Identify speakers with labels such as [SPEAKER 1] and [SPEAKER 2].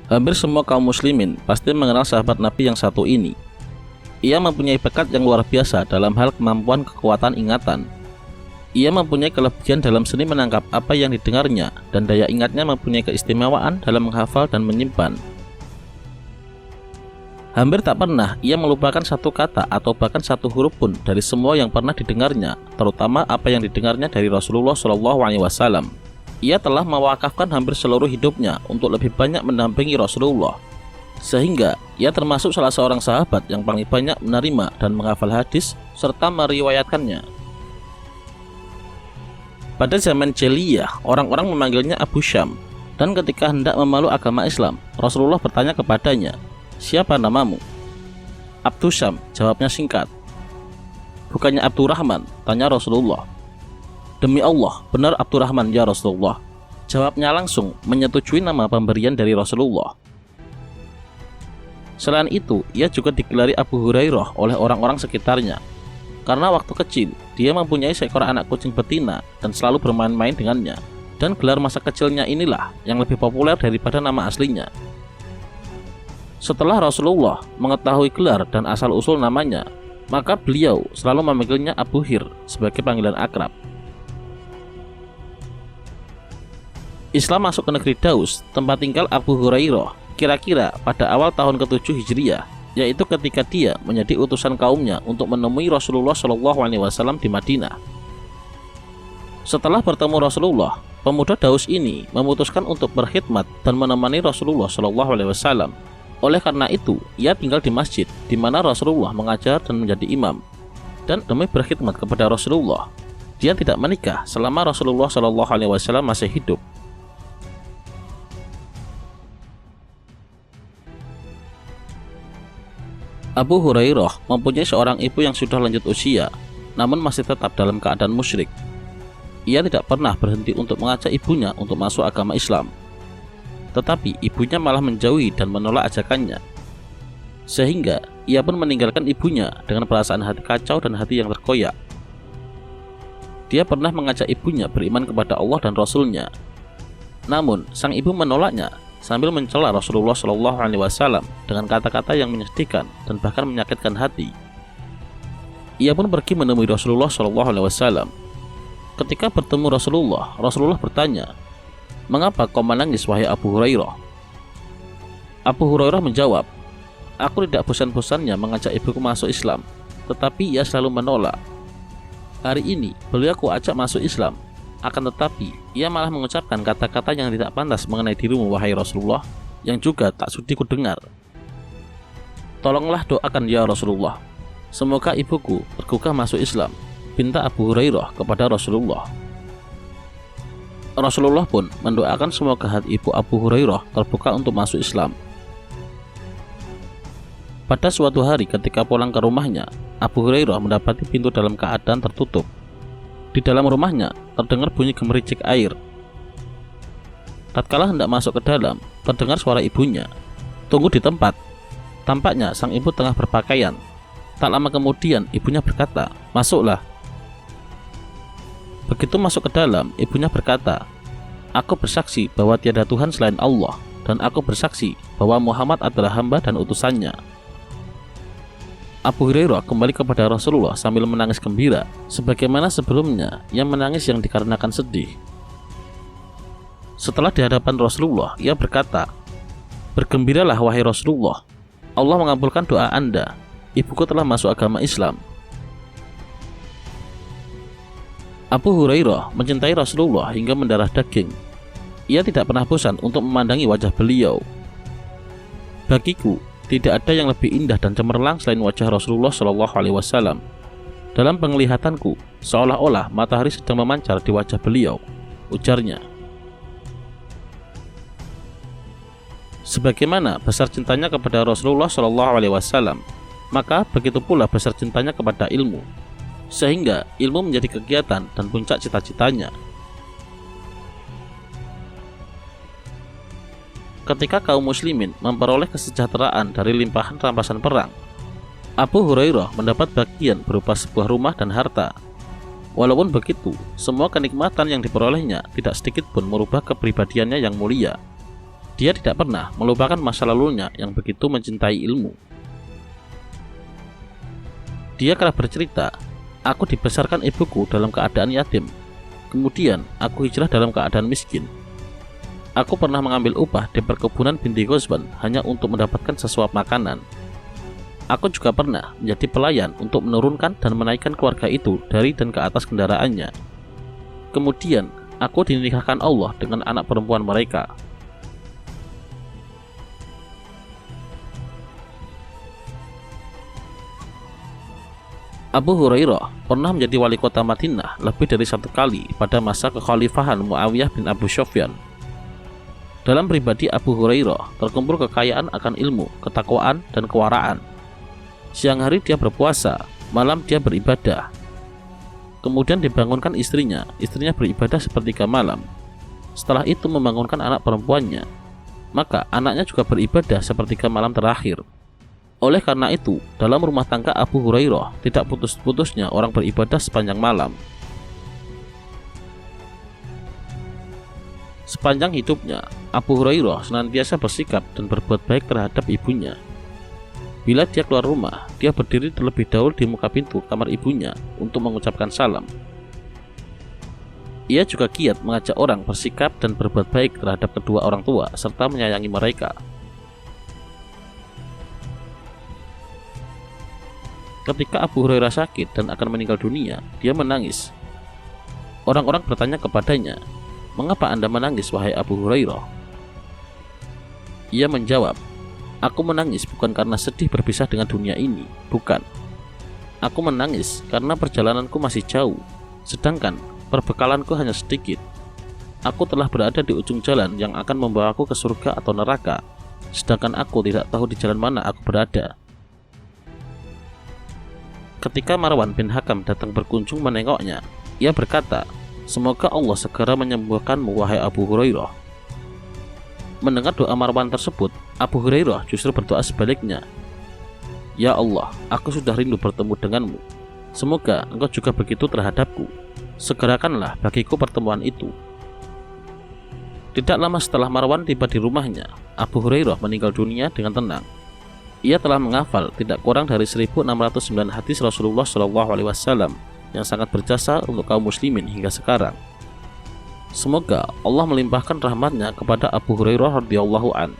[SPEAKER 1] Hampir semua kaum muslimin pasti mengenal sahabat Nabi yang satu ini. Ia mempunyai bakat yang luar biasa dalam hal kemampuan kekuatan ingatan. Ia mempunyai kelebihan dalam seni menangkap apa yang didengarnya, dan daya ingatnya mempunyai keistimewaan dalam menghafal dan menyimpan. Hampir tak pernah ia melupakan satu kata atau bahkan satu huruf pun dari semua yang pernah didengarnya, terutama apa yang didengarnya dari Rasulullah SAW. Ia telah mewakafkan hampir seluruh hidupnya untuk lebih banyak mendampingi Rasulullah, sehingga ia termasuk salah seorang sahabat yang paling banyak menerima dan menghafal hadis serta meriwayatkannya. Pada zaman jahiliyah, orang-orang memanggilnya Abu Syam, dan ketika hendak memeluk agama Islam, Rasulullah bertanya kepadanya, "Siapa namamu?" "Abdu Syam," jawabnya singkat. "Bukannya Abdurrahman?" tanya Rasulullah. "Demi Allah, benar Abdurrahman ya Rasulullah," jawabnya langsung, menyetujui nama pemberian dari Rasulullah. Selain itu, ia juga digelari Abu Hurairah oleh orang-orang sekitarnya, karena waktu kecil dia mempunyai seekor anak kucing betina dan selalu bermain-main dengannya, dan gelar masa kecilnya inilah yang lebih populer daripada nama aslinya. Setelah Rasulullah mengetahui gelar dan asal-usul namanya, maka beliau selalu memanggilnya Abu Hir sebagai panggilan akrab. Islam masuk ke negeri Daus, tempat tinggal Abu Hurairah, kira-kira pada awal tahun ke-7 Hijriah, yaitu ketika dia menjadi utusan kaumnya untuk menemui Rasulullah SAW di Madinah. Setelah bertemu Rasulullah, pemuda Daus ini memutuskan untuk berkhidmat dan menemani Rasulullah SAW. Oleh karena itu, ia tinggal di masjid di mana Rasulullah mengajar dan menjadi imam. Dan demi berkhidmat kepada Rasulullah, dia tidak menikah selama Rasulullah SAW masih hidup. Abu Hurairah mempunyai seorang ibu yang sudah lanjut usia, namun masih tetap dalam keadaan musyrik. Ia tidak pernah berhenti untuk mengajak ibunya untuk masuk agama Islam, tetapi ibunya malah menjauhi dan menolak ajakannya, sehingga ia pun meninggalkan ibunya dengan perasaan hati kacau dan hati yang terkoyak. Dia pernah mengajak ibunya beriman kepada Allah dan Rasul-Nya, namun sang ibu menolaknya sambil mencela Rasulullah SAW dengan kata-kata yang menyedihkan dan bahkan menyakitkan hati. Ia pun pergi menemui Rasulullah SAW. Ketika bertemu Rasulullah, Rasulullah bertanya, "Mengapa kau menangis wahai Abu Hurairah?" Abu Hurairah menjawab, "Aku tidak bosan-bosannya mengajak ibuku masuk Islam, tetapi ia selalu menolak. Hari ini beliau aku ajak masuk Islam, akan tetapi ia malah mengucapkan kata-kata yang tidak pantas mengenai dirimu wahai Rasulullah, yang juga tak sudi ku dengar. Tolonglah doakan ya Rasulullah, semoga ibuku bergugah masuk Islam," pinta Abu Hurairah kepada Rasulullah. Rasulullah pun mendoakan semoga hati ibu Abu Hurairah terbuka untuk masuk Islam. Pada suatu hari ketika pulang ke rumahnya, Abu Hurairah mendapati pintu dalam keadaan tertutup. Di dalam rumahnya terdengar bunyi gemericik air. Tatkala hendak masuk ke dalam, terdengar suara ibunya, "Tunggu di tempat." Tampaknya sang ibu tengah berpakaian. Tak lama kemudian ibunya berkata, "Masuklah." Begitu masuk ke dalam, ibunya berkata, "Aku bersaksi bahwa tiada Tuhan selain Allah, dan aku bersaksi bahwa Muhammad adalah hamba dan utusannya." Abu Hurairah kembali kepada Rasulullah sambil menangis gembira, sebagaimana sebelumnya ia menangis yang dikarenakan sedih. Setelah di hadapan Rasulullah, ia berkata, "Bergembiralah wahai Rasulullah, Allah mengabulkan doa Anda, ibuku telah masuk agama Islam." Abu Hurairah mencintai Rasulullah hingga mendarah daging. Ia tidak pernah bosan untuk memandangi wajah beliau. "Bagiku, tidak ada yang lebih indah dan cemerlang selain wajah Rasulullah SAW. Dalam penglihatanku, seolah-olah matahari sedang memancar di wajah beliau," ujarnya. Sebagaimana besar cintanya kepada Rasulullah SAW, maka begitu pula besar cintanya kepada ilmu, sehingga ilmu menjadi kegiatan dan puncak cita-citanya. Ketika kaum muslimin memperoleh kesejahteraan dari limpahan rampasan perang, Abu Hurairah mendapat bagian berupa sebuah rumah dan harta. Walaupun begitu, semua kenikmatan yang diperolehnya tidak sedikit pun merubah kepribadiannya yang mulia. Dia tidak pernah melupakan masa lalunya yang begitu mencintai ilmu. Dia kerap bercerita, "Aku dibesarkan ibuku dalam keadaan yatim. Kemudian aku hijrah dalam keadaan miskin. Aku pernah mengambil upah di perkebunan binti Ghazwan hanya untuk mendapatkan sesuap makanan. Aku juga pernah menjadi pelayan untuk menurunkan dan menaikkan keluarga itu dari dan ke atas kendaraannya. Kemudian aku dinikahkan Allah dengan anak perempuan mereka." Abu Hurairah pernah menjadi wali kota Madinah lebih dari 1 kali pada masa kekhalifahan Muawiyah bin Abu Sufyan. Dalam pribadi Abu Hurairah terkumpul kekayaan akan ilmu, ketakwaan, dan kewaraan. Siang hari dia berpuasa, malam dia beribadah. Kemudian dibangunkan istrinya beribadah sepertiga malam. Setelah itu membangunkan anak perempuannya, maka anaknya juga beribadah sepertiga malam terakhir. Oleh karena itu, dalam rumah tangga Abu Hurairah tidak putus-putusnya orang beribadah sepanjang malam. Sepanjang hidupnya, Abu Hurairah senantiasa bersikap dan berbuat baik terhadap ibunya. Bila dia keluar rumah, dia berdiri terlebih dahulu di muka pintu kamar ibunya untuk mengucapkan salam. Ia juga giat mengajak orang bersikap dan berbuat baik terhadap kedua orang tua serta menyayangi mereka. Ketika Abu Hurairah sakit dan akan meninggal dunia, dia menangis. Orang-orang bertanya kepadanya, "Mengapa Anda menangis, wahai Abu Hurairah?" Ia menjawab, "Aku menangis bukan karena sedih berpisah dengan dunia ini, bukan. Aku menangis karena perjalananku masih jauh, sedangkan perbekalanku hanya sedikit. Aku telah berada di ujung jalan yang akan membawaku ke surga atau neraka, sedangkan aku tidak tahu di jalan mana aku berada." Ketika Marwan bin Hakam datang berkunjung menengoknya, ia berkata, "Semoga Allah segera menyembuhkanmu, wahai Abu Hurairah." Mendengar doa Marwan tersebut, Abu Hurairah justru berdoa sebaliknya, "Ya Allah, aku sudah rindu bertemu denganmu. Semoga engkau juga begitu terhadapku. Segerakanlah bagiku pertemuan itu." Tidak lama setelah Marwan tiba di rumahnya, Abu Hurairah meninggal dunia dengan tenang. Ia telah menghafal tidak kurang dari 1609 hadis Rasulullah SAW yang sangat berjasa untuk kaum muslimin hingga sekarang. Semoga Allah melimpahkan rahmatnya kepada Abu Hurairah radhiyallahu an.